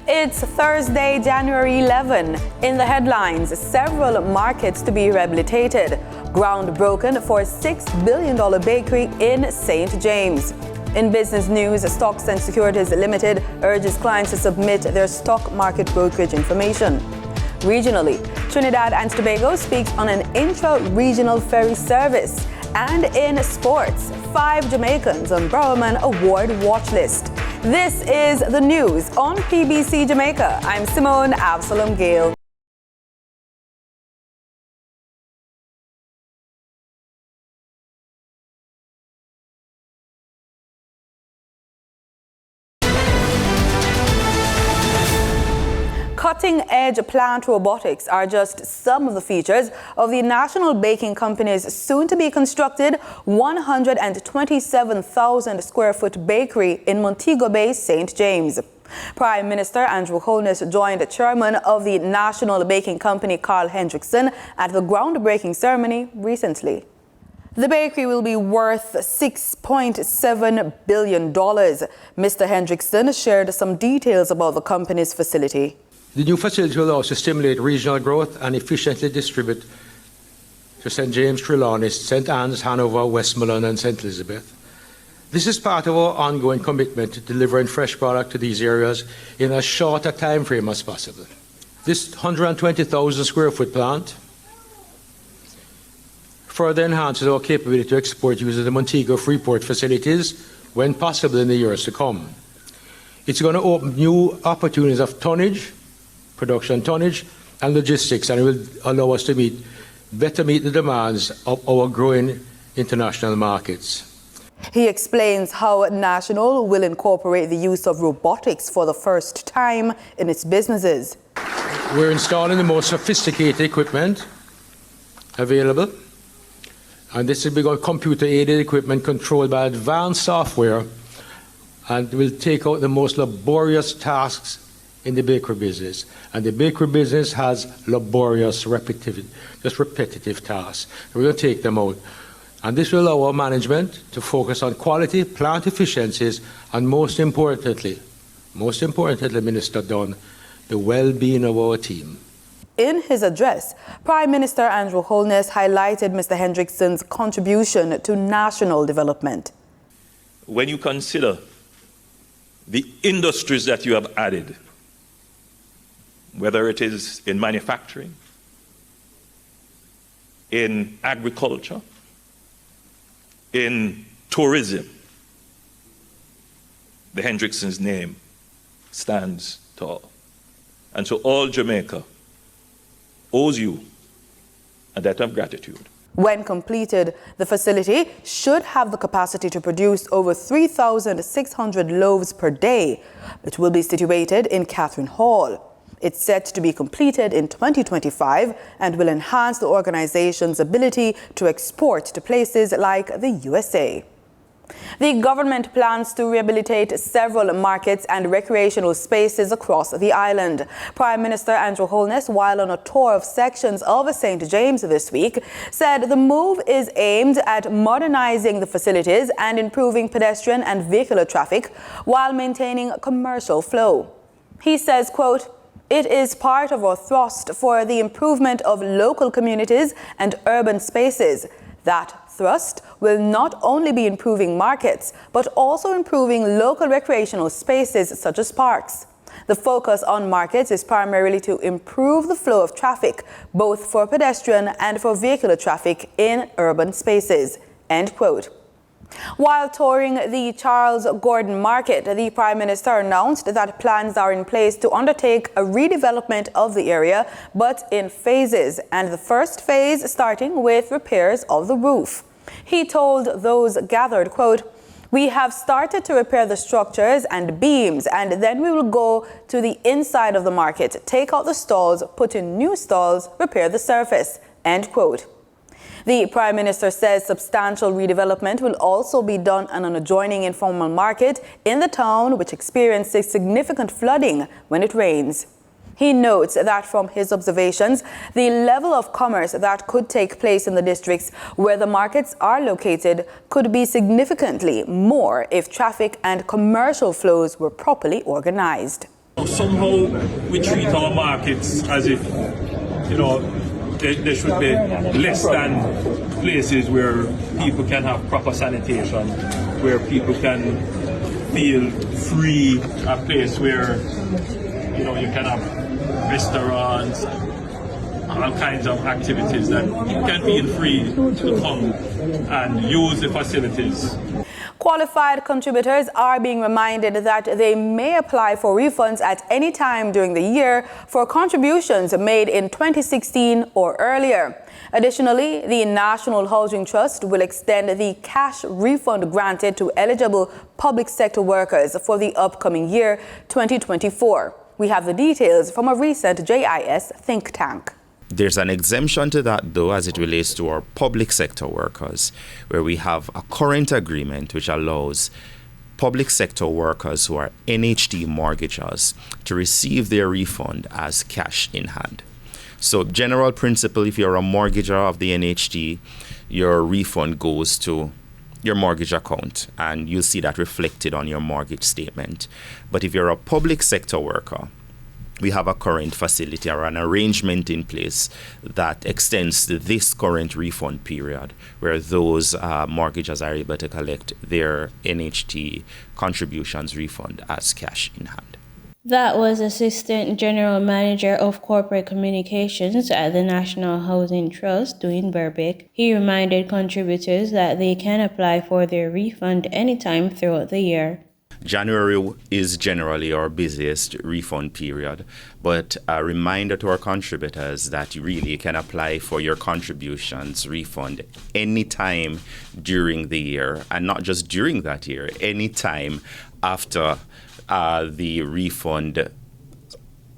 It's Thursday, January 11. In the headlines, several markets to be rehabilitated. Ground broken for a $6 billion bakery in St. James. In business news, Stocks and Securities Limited urges clients to submit their stock market brokerage information. Regionally, Trinidad and Tobago speaks on an intra-regional ferry service. And in sports, 5 Jamaicans on Bowerman Award watch list. This is the news on PBC Jamaica. I'm Simone Absalom Gale. Cutting-edge plant robotics are just some of the features of the National Baking Company's soon-to-be-constructed 127,000-square-foot bakery in Montego Bay, St. James. Prime Minister Andrew Holness joined the chairman of the National Baking Company, Carl Hendrickson, at the groundbreaking ceremony recently. The bakery will be worth $6.7 billion. Mr. Hendrickson shared some details about the company's facility. The new facility will also stimulate regional growth and efficiently distribute to St. James, Trelawney, St. Anne's, Hanover, Westmoreland and St. Elizabeth. This is part of our ongoing commitment to delivering fresh product to these areas in as short a time frame as possible. This 120,000 square foot plant further enhances our capability to export using the Montego Freeport facilities when possible in the years to come. It's going to open new opportunities of tonnage, production tonnage and logistics, and it will allow us to better meet the demands of our growing international markets. He explains how National will incorporate the use of robotics for the first time in its businesses. We're installing the most sophisticated equipment available, and this will be computer-aided equipment controlled by advanced software, and will take out the most laborious tasks in the bakery business. And the bakery business has laborious, repetitive tasks. We're going to take them out. And this will allow our management to focus on quality, plant efficiencies, and most importantly, Minister Dunn, the well-being of our team. In his address, Prime Minister Andrew Holness highlighted Mr. Hendrickson's contribution to national development. When you consider the industries that you have added, whether it is in manufacturing, in agriculture, in tourism, the Hendrickson's name stands tall. And so all Jamaica owes you a debt of gratitude. When completed, the facility should have the capacity to produce over 3,600 loaves per day. It will be situated in Catherine Hall. It's set to be completed in 2025 and will enhance the organization's ability to export to places like the USA. The government plans to rehabilitate several markets and recreational spaces across the island. Prime Minister Andrew Holness, while on a tour of sections of St. James this week, said the move is aimed at modernizing the facilities and improving pedestrian and vehicular traffic while maintaining commercial flow. He says, quote, "It is part of our thrust for the improvement of local communities and urban spaces. That thrust will not only be improving markets, but also improving local recreational spaces such as parks. The focus on markets is primarily to improve the flow of traffic, both for pedestrian and for vehicular traffic in urban spaces." End quote. While touring the Charles Gordon Market, the Prime Minister announced that plans are in place to undertake a redevelopment of the area, but in phases, and the first phase starting with repairs of the roof. He told those gathered, quote, "We have started to repair the structures and beams, and then we will go to the inside of the market, take out the stalls, put in new stalls, repair the surface." End quote. The Prime Minister says substantial redevelopment will also be done on an adjoining informal market in the town, which experiences significant flooding when it rains. He notes that from his observations, the level of commerce that could take place in the districts where the markets are located could be significantly more if traffic and commercial flows were properly organized. Somehow we treat our markets as if, there should be less than places where people can have proper sanitation, where people can feel free, a place where, you can have restaurants, all kinds of activities that people can feel free to come and use the facilities. Qualified contributors are being reminded that they may apply for refunds at any time during the year for contributions made in 2016 or earlier. Additionally, the National Housing Trust will extend the cash refund granted to eligible public sector workers for the upcoming year, 2024. We have the details from a recent JIS think tank. There's an exemption to that, though, as it relates to our public sector workers, where we have a current agreement which allows public sector workers who are NHT mortgagors to receive their refund as cash in hand. So, general principle, if you're a mortgager of the NHT, your refund goes to your mortgage account, and you'll see that reflected on your mortgage statement. But if you're a public sector worker, we have a current facility or an arrangement in place that extends to this current refund period, where those mortgagors are able to collect their NHT contributions refund as cash in hand. That was Assistant General Manager of Corporate Communications at the National Housing Trust, Dwayne Burbick. He reminded contributors that they can apply for their refund anytime throughout the year. January is generally our busiest refund period, but a reminder to our contributors that you really can apply for your contributions refund anytime during the year, and not just during that year, anytime after the refund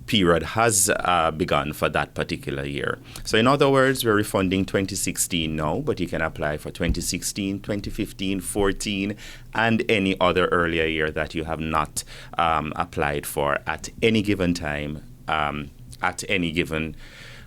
period has begun for that particular year. So in other words, we're refunding 2016 now, but you can apply for 2016, 2015, 14, and any other earlier year that you have not applied for at any given time, at any given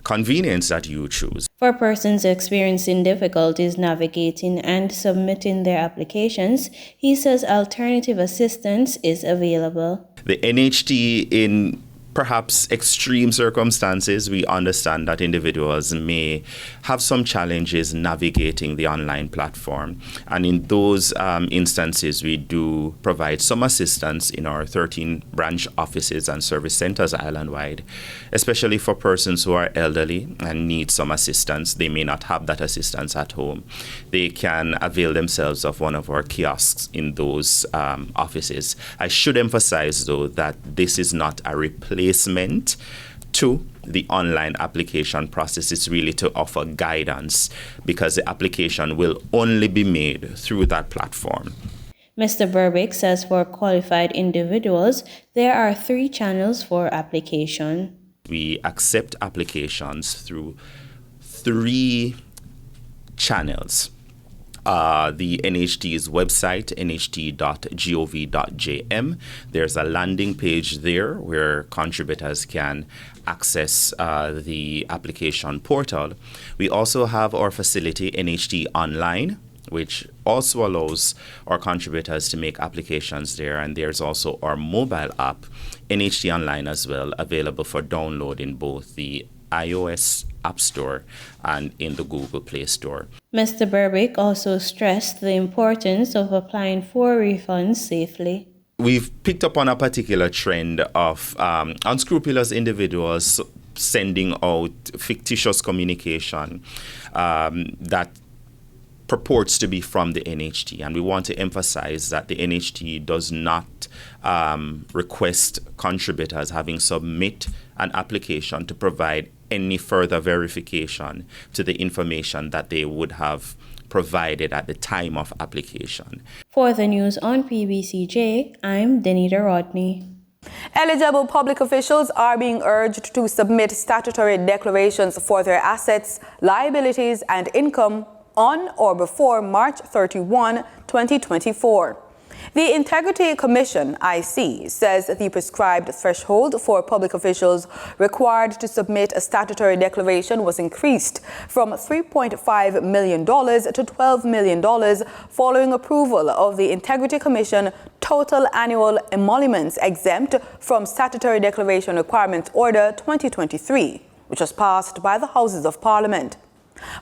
convenience that you choose. For persons experiencing difficulties navigating and submitting their applications, he says alternative assistance is available. The NHT, in perhaps extreme circumstances, we understand that individuals may have some challenges navigating the online platform. And in those instances, we do provide some assistance in our 13 branch offices and service centers island-wide, especially for persons who are elderly and need some assistance. They may not have that assistance at home. They can avail themselves of one of our kiosks in those offices. I should emphasize, though, that this is not a replacement to the online application process. It's really to offer guidance, because the application will only be made through that platform. Mr. Burbick says for qualified individuals, there are 3 channels for application. We accept applications through 3 channels. The NHT's website, nht.gov.jm. There's a landing page there where contributors can access the application portal. We also have our facility, NHT Online, which also allows our contributors to make applications there. And there's also our mobile app, NHT Online as well, available for download in both the iOS App Store and in the Google Play Store. Mr. Burbick also stressed the importance of applying for refunds safely. We've picked up on a particular trend of unscrupulous individuals sending out fictitious communication that purports to be from the NHT. And we want to emphasize that the NHT does not request contributors having submit an application to provide any further verification to the information that they would have provided at the time of application. For the news on PBCJ, I'm Denita Rodney. Eligible public officials are being urged to submit statutory declarations for their assets, liabilities, and income on or before March 31, 2024. The Integrity Commission, IC, says the prescribed threshold for public officials required to submit a statutory declaration was increased from $3.5 million to $12 million following approval of the Integrity Commission Total Annual Emoluments Exempt from Statutory Declaration Requirements Order 2023, which was passed by the Houses of Parliament.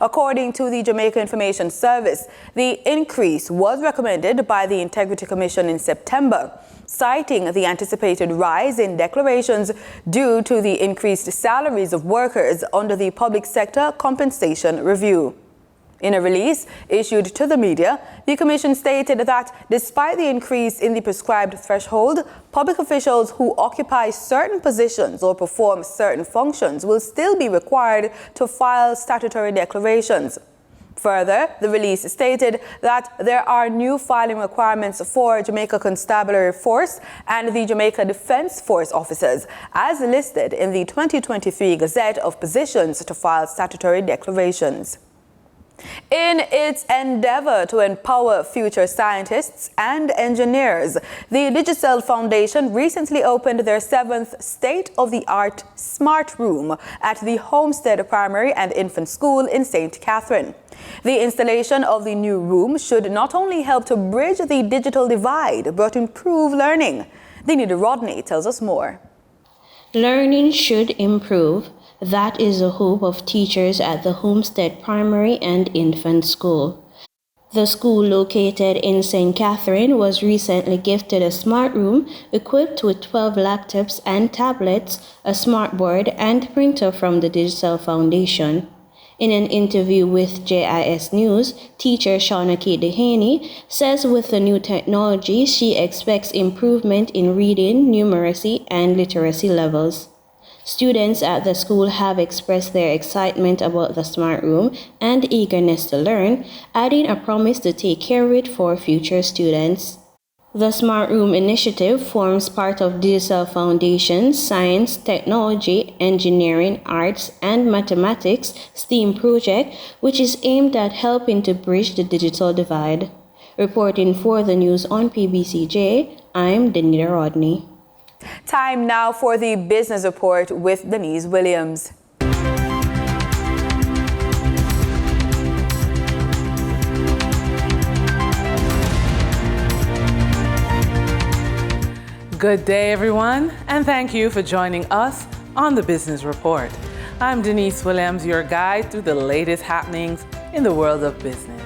According to the Jamaica Information Service, the increase was recommended by the Integrity Commission in September, citing the anticipated rise in declarations due to the increased salaries of workers under the Public Sector Compensation Review. In a release issued to the media, the Commission stated that despite the increase in the prescribed threshold, public officials who occupy certain positions or perform certain functions will still be required to file statutory declarations. Further, the release stated that there are new filing requirements for Jamaica Constabulary Force and the Jamaica Defence Force officers, as listed in the 2023 Gazette of Positions to file statutory declarations. In its endeavor to empower future scientists and engineers, the Digitel Foundation recently opened their 7th state-of-the-art smart room at the Homestead Primary and Infant School in St. Catherine. The installation of the new room should not only help to bridge the digital divide, but improve learning. Denise Rodney tells us more. Learning should improve. That is the hope of teachers at the Homestead Primary and Infant School. The school, located in St. Catherine, was recently gifted a smart room equipped with 12 laptops and tablets, a smart board, and printer from the Digitel Foundation. In an interview with JIS News, teacher Shauna K. Dehaney says with the new technology, she expects improvement in reading, numeracy, and literacy levels. Students at the school have expressed their excitement about the smart room and eagerness to learn, adding a promise to take care of it for future students. The Smart Room initiative forms part of Digitel Foundation's Science, Technology, Engineering, Arts, and Mathematics STEAM project, which is aimed at helping to bridge the digital divide. Reporting for the news on PBCJ, I'm Denise Rodney. Time now for the business report with Denise Williams. Good day, everyone, and thank you for joining us on the Business Report. I'm Denise Williams, your guide through the latest happenings in the world of business.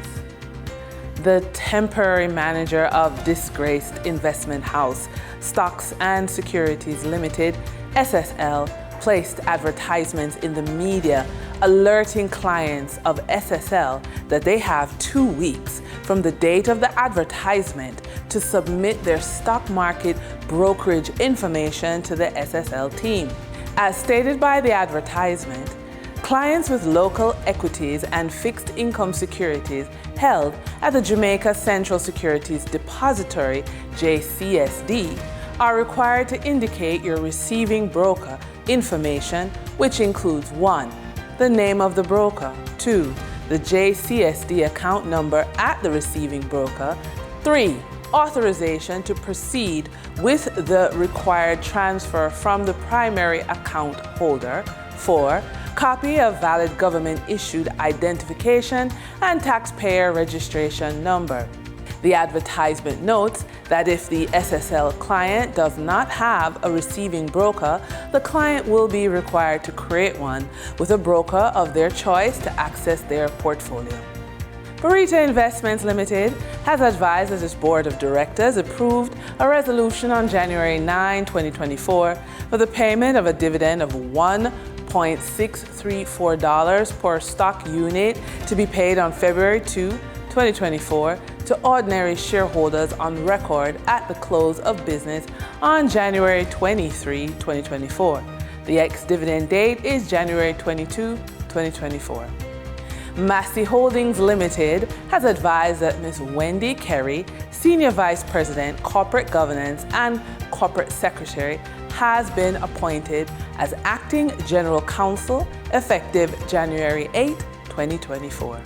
The temporary manager of disgraced investment house Stocks and Securities Limited, SSL, placed advertisements in the media alerting clients of SSL that they have 2 weeks from the date of the advertisement to submit their stock market brokerage information to the SSL team. As stated by the advertisement, clients with local equities and fixed income securities held at the Jamaica Central Securities Depository, JCSD, are required to indicate your receiving broker information, which includes 1. the name of the broker, 2. the JCSD account number at the receiving broker, 3. authorization to proceed with the required transfer from the primary account holder, 4. copy of valid government-issued identification and taxpayer registration number. The advertisement notes that if the SSL client does not have a receiving broker, the client will be required to create one with a broker of their choice to access their portfolio. Burrito Investments Limited has advised that its board of directors approved a resolution on January 9, 2024 for the payment of a dividend of $1.634 per stock unit to be paid on February 2, 2024 to ordinary shareholders on record at the close of business on January 23, 2024. The ex-dividend date is January 22, 2024. Massey Holdings Limited has advised that Ms. Wendy Kerry, Senior Vice President, Corporate Governance and Corporate Secretary, has been appointed as Acting General Counsel effective January 8, 2024.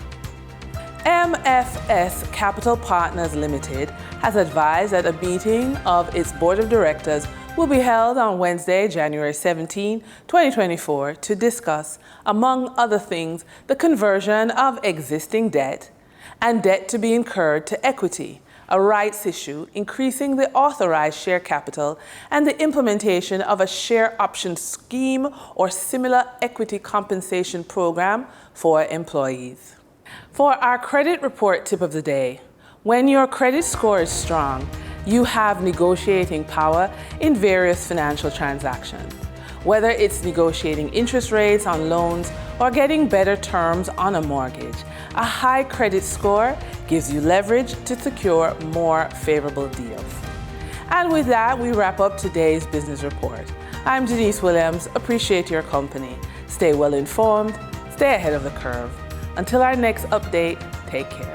MFS Capital Partners Limited has advised that a meeting of its board of directors will be held on Wednesday, January 17, 2024, to discuss, among other things, the conversion of existing debt and debt to be incurred to equity, a rights issue, increasing the authorized share capital, and the implementation of a share option scheme or similar equity compensation program for employees. For our credit report tip of the day, when your credit score is strong, you have negotiating power in various financial transactions. Whether it's negotiating interest rates on loans or getting better terms on a mortgage, a high credit score gives you leverage to secure more favorable deals. And with that, we wrap up today's business report. I'm Denise Williams. Appreciate your company. Stay well informed, stay ahead of the curve. Until our next update, take care.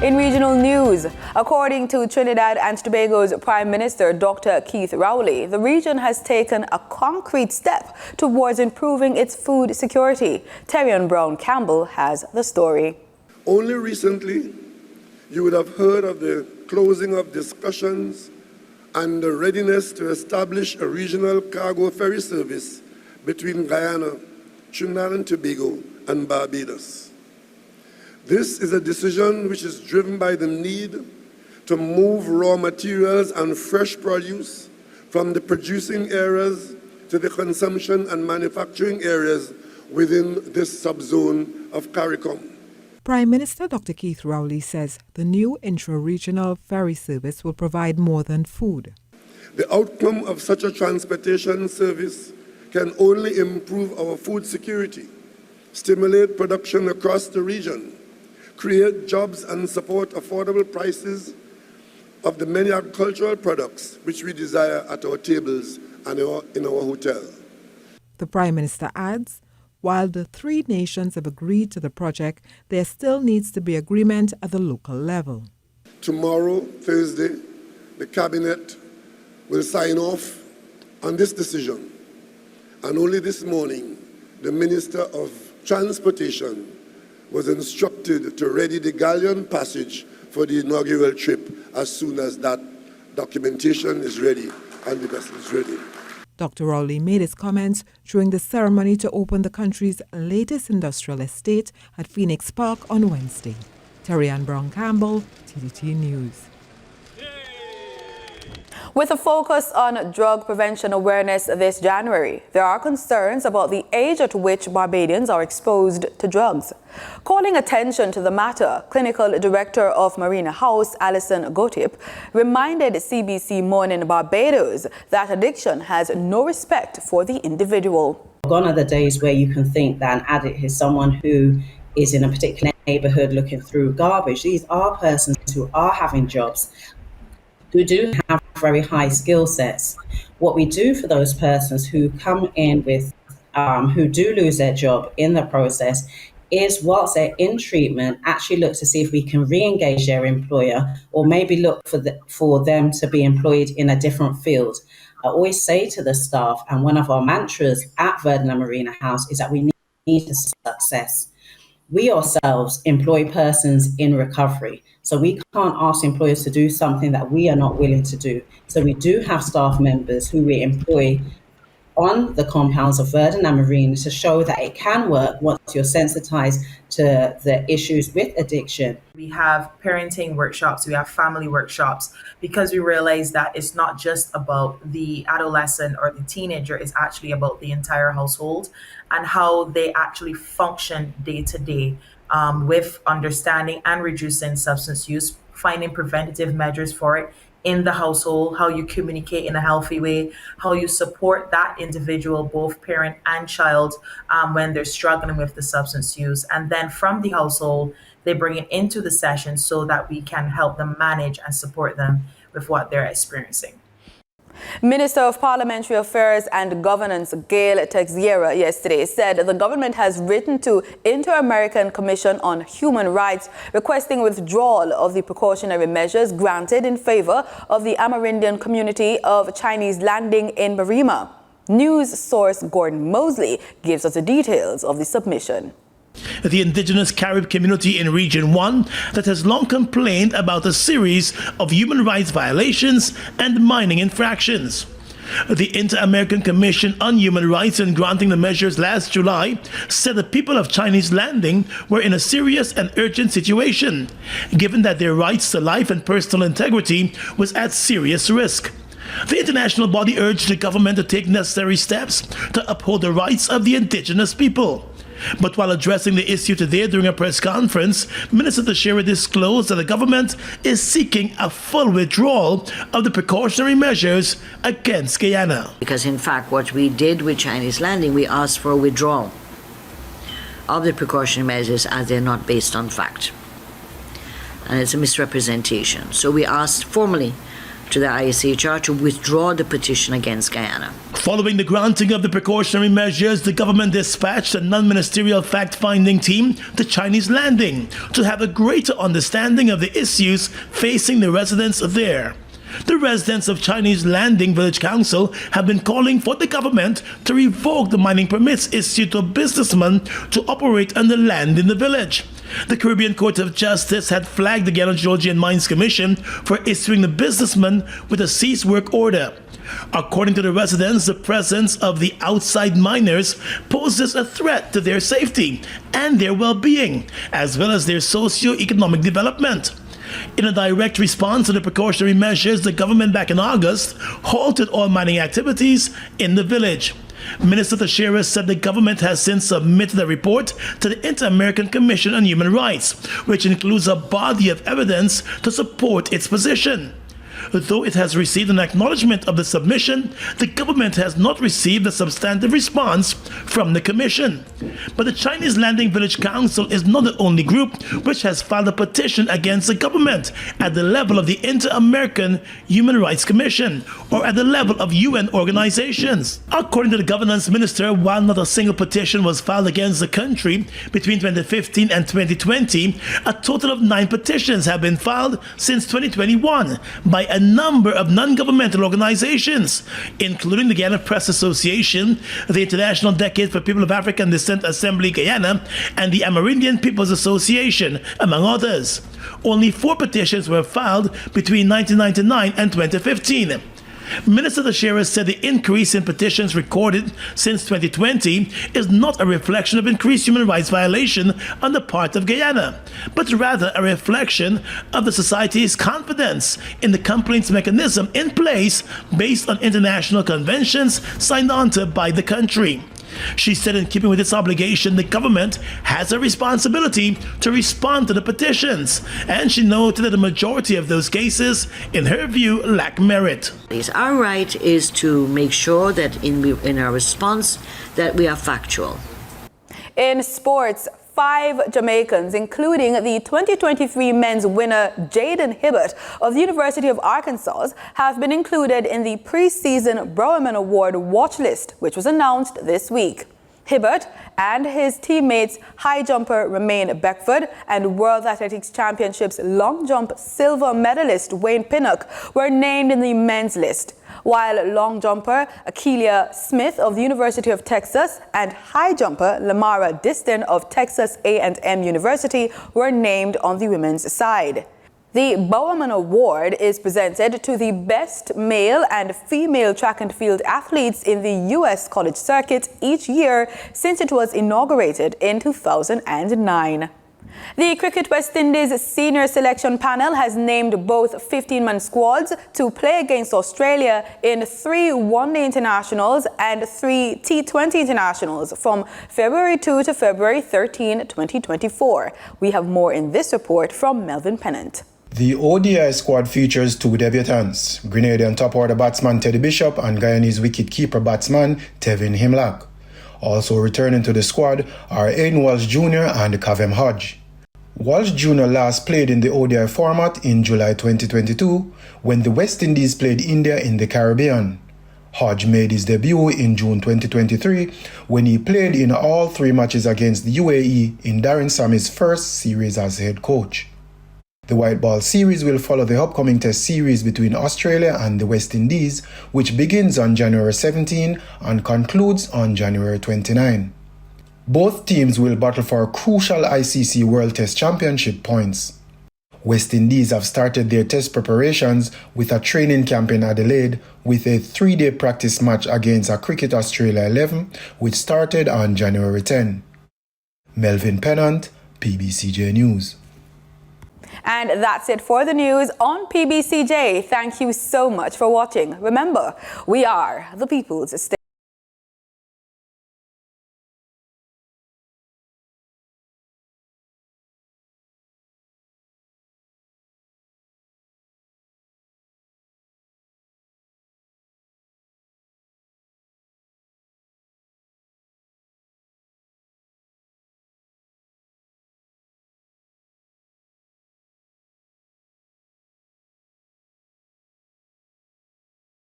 In regional news, according to Trinidad and Tobago's Prime Minister, Dr. Keith Rowley, the region has taken a concrete step towards improving its food security. Terrion Brown Campbell has the story. Only recently, you would have heard of the closing of discussions and the readiness to establish a regional cargo ferry service between Guyana, Trinidad and Tobago, and Barbados. This is a decision which is driven by the need to move raw materials and fresh produce from the producing areas to the consumption and manufacturing areas within this subzone of CARICOM. Prime Minister Dr. Keith Rowley says the new intra-regional ferry service will provide more than food. The outcome of such a transportation service can only improve our food security, stimulate production across the region, create jobs and support affordable prices of the many agricultural products which we desire at our tables and in our hotel. The Prime Minister adds, while the three nations have agreed to the project, there still needs to be agreement at the local level. Tomorrow, Thursday, the Cabinet will sign off on this decision. And only this morning, the Minister of Transportation was instructed to ready the galleon passage for the inaugural trip as soon as that documentation is ready and the vessel is ready. Dr. Rowley made his comments during the ceremony to open the country's latest industrial estate at Phoenix Park on Wednesday. Terrion Brown Campbell, TDT News. With a focus on drug prevention awareness this January, there are concerns about the age at which Barbadians are exposed to drugs. Calling attention to the matter, Clinical Director of Marina House, Alison Gotip, reminded CBC Morning Barbados that addiction has no respect for the individual. Gone are the days where you can think that an addict is someone who is in a particular neighborhood looking through garbage. These are persons who are having jobs, who do have very high skill sets. What we do for those persons who come in with, who do lose their job in the process is, whilst they're in treatment, actually look to see if we can re-engage their employer or maybe look for them to be employed in a different field. I always say to the staff, and one of our mantras at Verdun and Marina House is that we need success. We ourselves employ persons in recovery, so we can't ask employers to do something that we are not willing to do. So we do have staff members who we employ on the compounds of Verdun and Marina to show that it can work once you're sensitized to the issues with addiction. We have parenting workshops, we have family workshops, because we realize that it's not just about the adolescent or the teenager, it's actually about the entire household and how they actually function day to day with understanding and reducing substance use, finding preventative measures for it in the household, how you communicate in a healthy way, how you support that individual, both parent and child, when they're struggling with the substance use. And then from the household, they bring it into the session so that we can help them manage and support them with what they're experiencing. Minister of Parliamentary Affairs and Governance Gail Texiera yesterday said the government has written to Inter-American Commission on Human Rights requesting withdrawal of the precautionary measures granted in favor of the Amerindian community of Chinese landing in Bima. News source Gordon Mosley gives us the details of the submission. The indigenous Carib community in Region 1 that has long complained about a series of human rights violations and mining infractions. The Inter-American Commission on Human Rights, in granting the measures last July, said the people of Chinese Landing were in a serious and urgent situation, given that their rights to life and personal integrity was at serious risk. The international body urged the government to take necessary steps to uphold the rights of the indigenous people. But while addressing the issue today during a press conference, Minister Teixeira disclosed that the government is seeking a full withdrawal of the precautionary measures against Guyana. Because in fact, what we did with Chinese Landing, we asked for a withdrawal of the precautionary measures as they're not based on fact. And it's a misrepresentation. So we asked formally to the ISHR to withdraw the petition against Guyana. Following the granting of the precautionary measures, the government dispatched a non-ministerial fact-finding team to Chinese Landing to have a greater understanding of the issues facing the residents there. The residents of Chinese Landing Village Council have been calling for the government to revoke the mining permits issued to a businessman to operate on the land in the village. The Caribbean Court of Justice had flagged the Guyana-Georgian Mines Commission for issuing the businessman with a cease work order. According to the residents, the presence of the outside miners poses a threat to their safety and their well-being, as well as their socio-economic development. In a direct response to the precautionary measures, the government back in August halted all mining activities in the village. Minister Teixeira said the government has since submitted a report to the Inter-American Commission on Human Rights, which includes a body of evidence to support its position. Though it has received an acknowledgement of the submission, the government has not received a substantive response from the Commission. But the Chinese Landing Village Council is not the only group which has filed a petition against the government at the level of the Inter-American Human Rights Commission or at the level of UN organizations. According to the governance minister, while not a single petition was filed against the country between 2015 and 2020, a total of 9 petitions have been filed since 2021 by a number of non-governmental organizations, including the Guyana Press Association, the International Decade for People of African Descent Assembly Guyana, and the Amerindian People's Association, among others. Only 4 petitions were filed between 1999 and 2015. Minister Teixeira said the increase in petitions recorded since 2020 is not a reflection of increased human rights violation on the part of Guyana, but rather a reflection of the society's confidence in the complaints mechanism in place based on international conventions signed onto by the country. She said in keeping with its obligation, the government has a responsibility to respond to the petitions, and she noted that the majority of those cases, in her view, lack merit. Our right is to make sure that in our response that we are factual. In sports, 5 Jamaicans, including the 2023 men's winner Jaden Hibbert of the University of Arkansas, have been included in the preseason Browerman Award watch list, which was announced this week. Hibbert and his teammates high jumper Romain Beckford and World Athletics Championships long jump silver medalist Wayne Pinnock were named in the men's list, while long jumper Akeelia Smith of the University of Texas and high jumper Lamara Diston of Texas A&M University were named on the women's side. The Bowerman Award is presented to the best male and female track and field athletes in the U.S. college circuit each year since it was inaugurated in 2009. The Cricket West Indies senior selection panel has named both 15-man squads to play against Australia in 3 one-day internationals and 3 T20 internationals from February 2 to February 13, 2024. We have more in this report from Melvin Pennant. The ODI squad features 2 debutants, Grenadian top-order batsman Teddy Bishop and Guyanese wicket-keeper batsman Tevin Himlak. Also returning to the squad are Aiden Walsh Jr. and Kavem Hodge. Walsh Jr. last played in the ODI format in July 2022 when the West Indies played India in the Caribbean. Hodge made his debut in June 2023 when he played in all 3 matches against the UAE in Darren Sammy's first series as head coach. The white ball series will follow the upcoming test series between Australia and the West Indies, which begins on January 17 and concludes on January 29. Both teams will battle for crucial ICC World Test Championship points. West Indies have started their test preparations with a training camp in Adelaide with a 3-day practice match against a Cricket Australia 11, which started on January 10. Melvin Pennant, PBCJ News. And that's it for the news on PBCJ. Thank you so much for watching. Remember, we are the people's station.